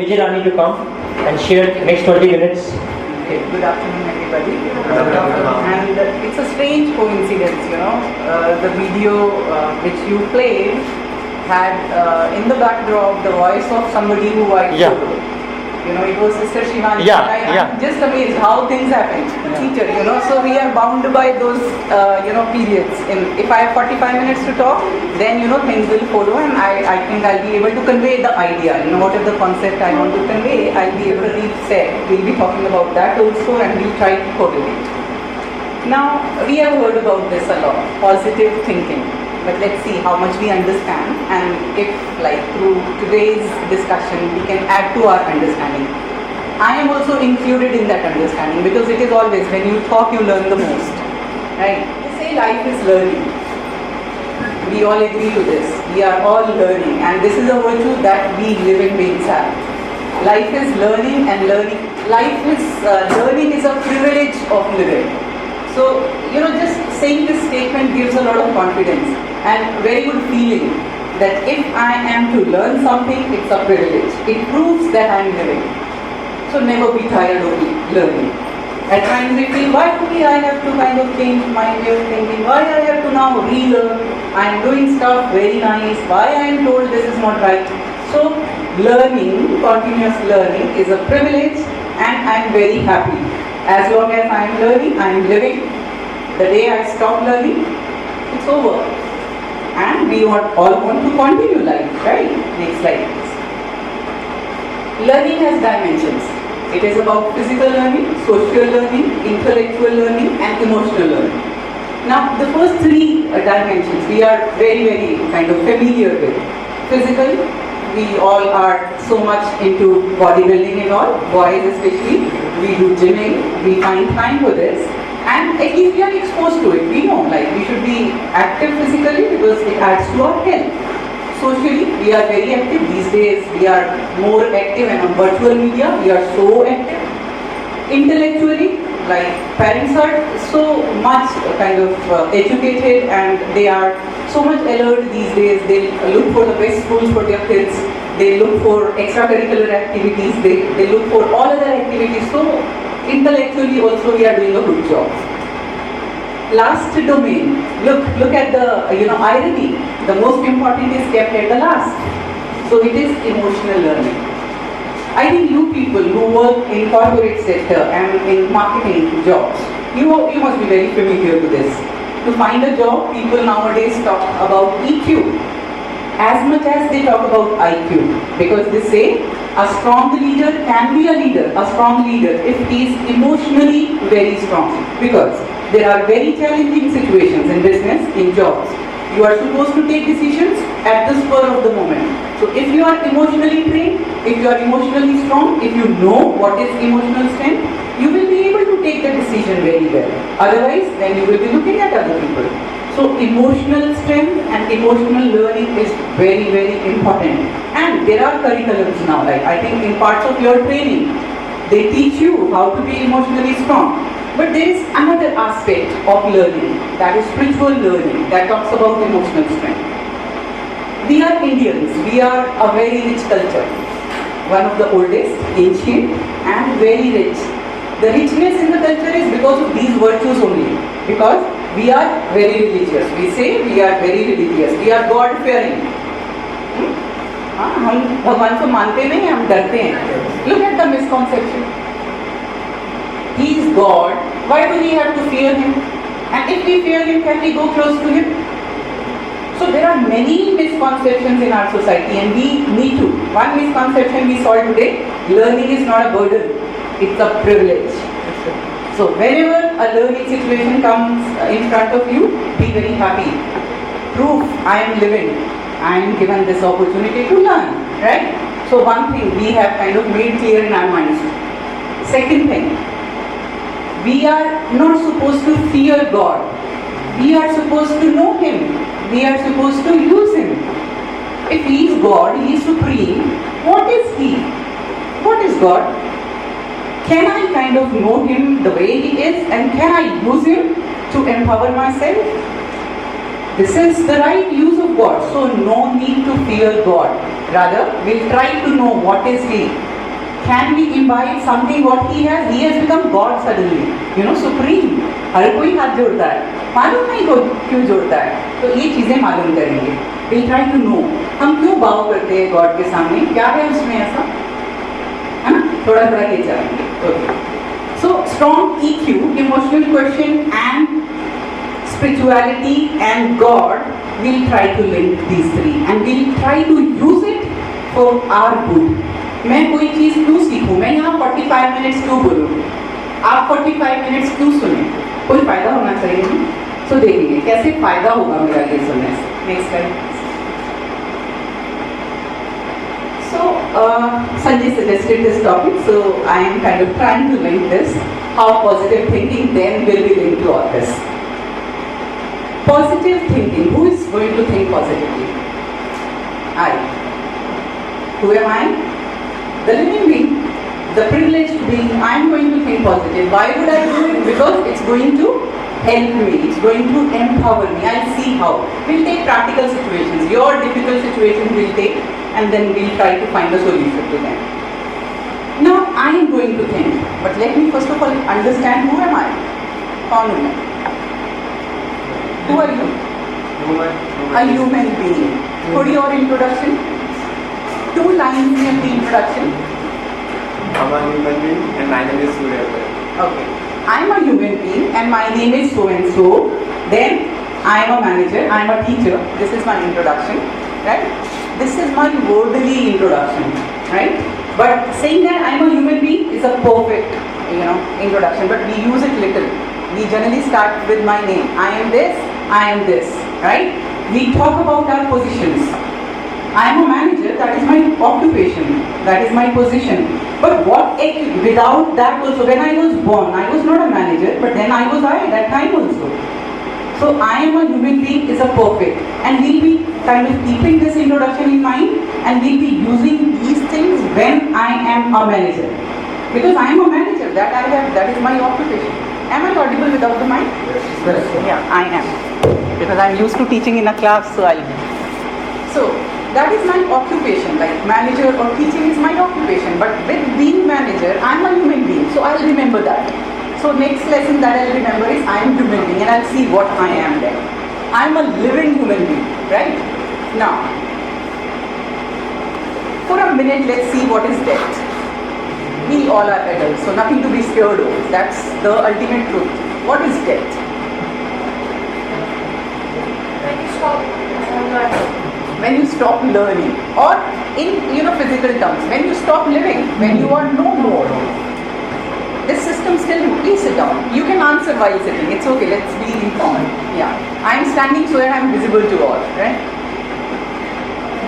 Vijay Rani to come and share next 20 minutes. Okay, good afternoon everybody. And it's a strange coincidence, the video which you played had in the backdrop the voice of somebody who I follow. It was Sister Shivani. I'm just amazed how things happen. Teacher, so we are bound by those, periods. If I have 45 minutes to talk, then, things will follow and I think I'll be able to convey the idea. Whatever the concept I want to convey, I'll be able to reach there. We'll be talking about that also and we'll try to correlate. Now, we have heard about this a lot, positive thinking. But let's see how much we understand and if through today's discussion we can add to our understanding. I am also included in that understanding because it is always when you talk you learn the most. Right? They say life is learning. We all agree to this. We are all learning and this is a virtue that we living beings have. Life is learning and learning. Learning is a privilege of living. So, just saying this statement gives a lot of confidence and very good feeling that if I am to learn something, it's a privilege. It proves that I am living. So never be tired of learning. At times we feel, why do I have to kind of change my way of thinking? Why I have to now relearn? I am doing stuff very nice. Why I am told this is not right? So learning, continuous learning is a privilege and I am very happy. As long as I am learning, I am living. The day I stop learning, it's over. And we all want to continue life, right? Next slide, please. Learning has dimensions. It is about physical learning, social learning, intellectual learning, and emotional learning. Now, the first three dimensions we are very, very kind of familiar with. Physical, we all are so much into bodybuilding and all, boys especially. We do gymming, we find time for this. And at least we are exposed to it. We know, we should be active physically because it adds to our health. Socially, we are very active. These days, we are more active and on virtual media, we are so active. Intellectually, parents are so much kind of educated and they are so much alert these days. They look for the best schools for their kids. They look for extracurricular activities. They look for all other activities. So intellectually also we are doing a good job. Last domain. Look at the irony. The most important is kept at the last. So it is emotional learning. I think you people who work in corporate sector and in marketing jobs, you must be very familiar with this. To find a job, people nowadays talk about EQ as much as they talk about IQ, because they say a strong leader can be a leader, a strong leader, if he is emotionally very strong. Because there are very challenging situations in business, in jobs. You are supposed to take decisions at the spur of the moment. So if you are emotionally trained, if you are emotionally strong, if you know what is emotional strength, you will be able to take the decision very well. Otherwise, then you will be looking at other people. So emotional strength and emotional learning is very, very important. And there are curriculums now, I think in parts of your training, they teach you how to be emotionally strong. But there is another aspect of learning, that is spiritual learning, that talks about emotional strength. We are Indians, we are a very rich culture. One of the oldest, ancient and very rich. The richness in the culture is because of these virtues only. Because we are very religious. We say we are very religious. We are God-fearing. हम भगवान को मानते नहीं, हम डरते हैं. Look at the misconception. He is God. Why do we have to fear him? And if we fear him, can we go close to him? So there are many misconceptions in our society and we need to. One misconception we saw today, learning is not a burden. It's a privilege. So whenever a learning situation comes in front of you, be very happy. Proof, I am living. I am given this opportunity to learn, right? So one thing we have kind of made clear in our minds. Second thing, we are not supposed to fear God. We are supposed to know Him. We are supposed to use Him. If He is God, He is supreme, what is He? What is God? Can I kind of know Him the way He is and can I use Him to empower myself? This is the right use of God. So no need to fear God. Rather, we'll try to know what is He. can we imbibe something what he has? He has become God suddenly, supreme. हर कोई हाथ जोड़ता है, मालूम नहीं क्यों जोड़ता है, तो ये चीजें मालूम करेंगे. We'll try to know हम क्यों बाव करते हैं गॉड के सामने, क्या है उसमें ऐसा, है ना, थोड़ा थोड़ा ये चलेंगे. Okay. So strong EQ, emotional quotient and spirituality and God, we'll try to link these three and we'll try to use it for our good. मैं कोई चीज़ क्यों सीखूं, मैं यहाँ 45 मिनट्स क्यों बोलूँ, आप 45 मिनट्स क्यों सुने, कोई फायदा होना चाहिए ना. तो देखेंगे कैसे फायदा होगा मेरा ये सुनने से. Next slide. So Sanjay suggested this topic, so I am kind of trying to link this. How positive thinking then will be linked to all this. Positive thinking. Who is going to think positively? I. Who am I? The living being, the privileged being. I am going to think positive. Why would I do it? Because it's going to help me. It's going to empower me. I'll see how. We'll take practical situations. Your difficult situations we'll take, and then we'll try to find a solution to them. Now I am going to think, but let me first of all understand who am I? कौन हूँ मैं? Who are you? A human being. For your introduction, 2 lines in the introduction. I'm a human being and my name is Surya. Okay. I'm a human being and my name is so and so. Then I am a manager, I am a teacher. This is my introduction, right? This is my worldly introduction, right? But saying that I am a human being is a perfect, introduction. But we use it little. We generally start with my name. I am this, right? We talk about our positions. I am a manager, that is my occupation, that is my position. But without that also, when I was born, I was not a manager, but then I was that time also. So I am a human being is a perfect. And we'll be kind of keeping this introduction in mind and we'll be using these things when I am a manager. Because I am a manager, that is my occupation. Am I audible without the mic? Yes. Yeah, I am. Because I'm used to teaching in a class, so I'll be. So, that is my occupation, like manager or teaching is my occupation. But with being manager, I'm a human being, so I'll remember that. So next lesson that I'll remember is I am human being and I'll see what I am then. I'm a living human being, right? Now, for a minute, let's see what is death. We all are adults, so nothing to be scared of. That's the ultimate truth. What is death? When you stop learning, or in physical terms, when you stop living, when you are no more. This system still, please sit down. You can answer while sitting. It's okay. Let's be informed. Yeah, I am standing so that I am visible to all. Right?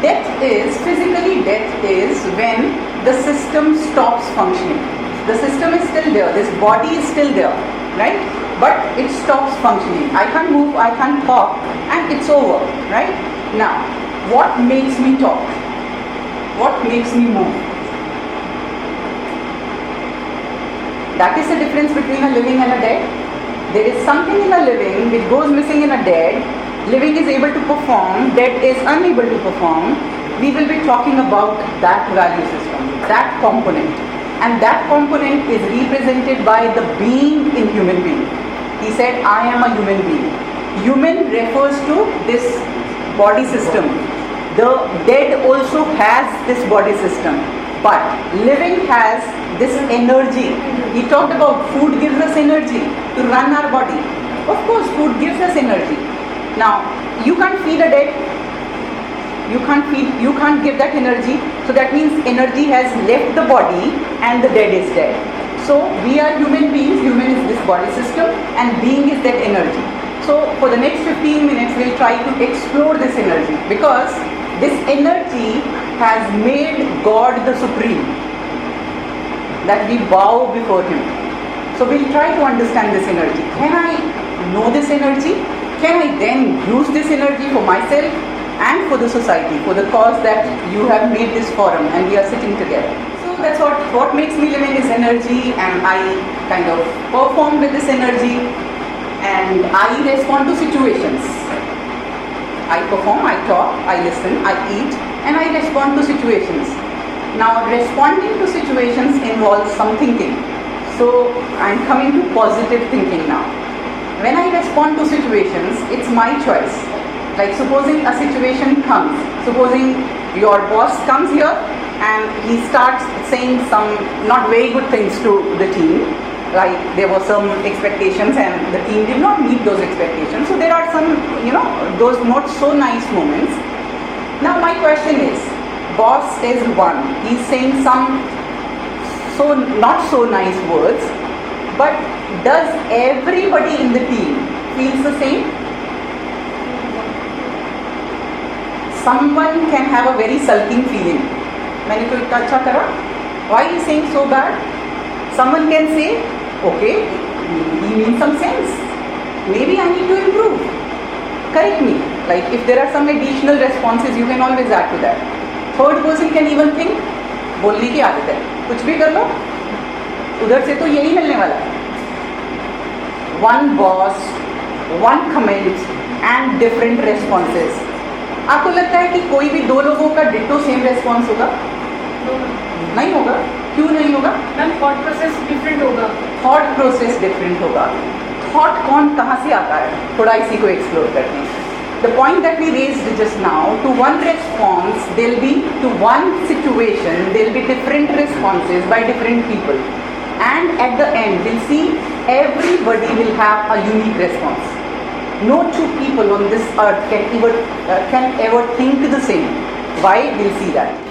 Death is when the system stops functioning. The system is still there. This body is still there, right? But it stops functioning. I can't move. I can't talk, and it's over. Right? Now, what makes me talk? What makes me move? That is the difference between a living and a dead. There is something in a living which goes missing in a dead. Living is able to perform, dead is unable to perform. We will be talking about that value system, that component. And that component is represented by the being in human being. He said, I am a human being. Human refers to this body system. The dead also has this body system. But living has this energy. He talked about food gives us energy to run our body. Of course, food gives us energy. Now, you can't feed a dead. You can't give that energy. So that means energy has left the body and the dead is dead. So we are human beings. Human is this body system and being is that energy. So for the next 15 minutes, we'll try to explore this energy because this energy has made God the Supreme, that we bow before Him. So we'll try to understand this energy. Can I know this energy? Can I then use this energy for myself and for the society, for the cause that you have made this forum and we are sitting together? So that's what makes me living is energy, and I kind of perform with this energy and I respond to situations. I perform, I talk, I listen, I eat, and I respond to situations. Now, responding to situations involves some thinking. So, I'm coming to positive thinking now. When I respond to situations, it's my choice. Like supposing a situation comes, supposing your boss comes here and he starts saying some not very good things to the team, like there were some expectations and the team did not meet those expectations. So there are some, those not so nice moments. Now my question is, boss is one, he's saying some so not so nice words, but does everybody in the team feels the same? Someone can have a very sulking feeling. मैंने तो इतना अच्छा करा. Why is he saying so bad? Someone can say, okay, he means some sense. Maybe I need to improve. Correct me. Like if there are some additional responses, you can always add to that. Third person can even think, बोलने की आदत है, कुछ भी कर लो, उधर से तो यही मिलने वाला है. One boss, one comment and different responses. आपको लगता है कि कोई भी दो लोगों का डिट्टो सेम रेस्पॉन्स होगा? नहीं होगा. क्यों नहीं होगा? मैम थॉट प्रोसेस डिफरेंट होगा. थॉट प्रोसेस डिफरेंट होगा. थॉट कौन कहाँ से आता है, थोड़ा इसी को एक्सप्लोर करते हैं. The point that we raised just now, to one response, there'll be, to one situation, there'll be different responses by different people. And at the end, we'll see everybody will have a unique response. No two people on this earth can ever think the same. Why? We'll see that.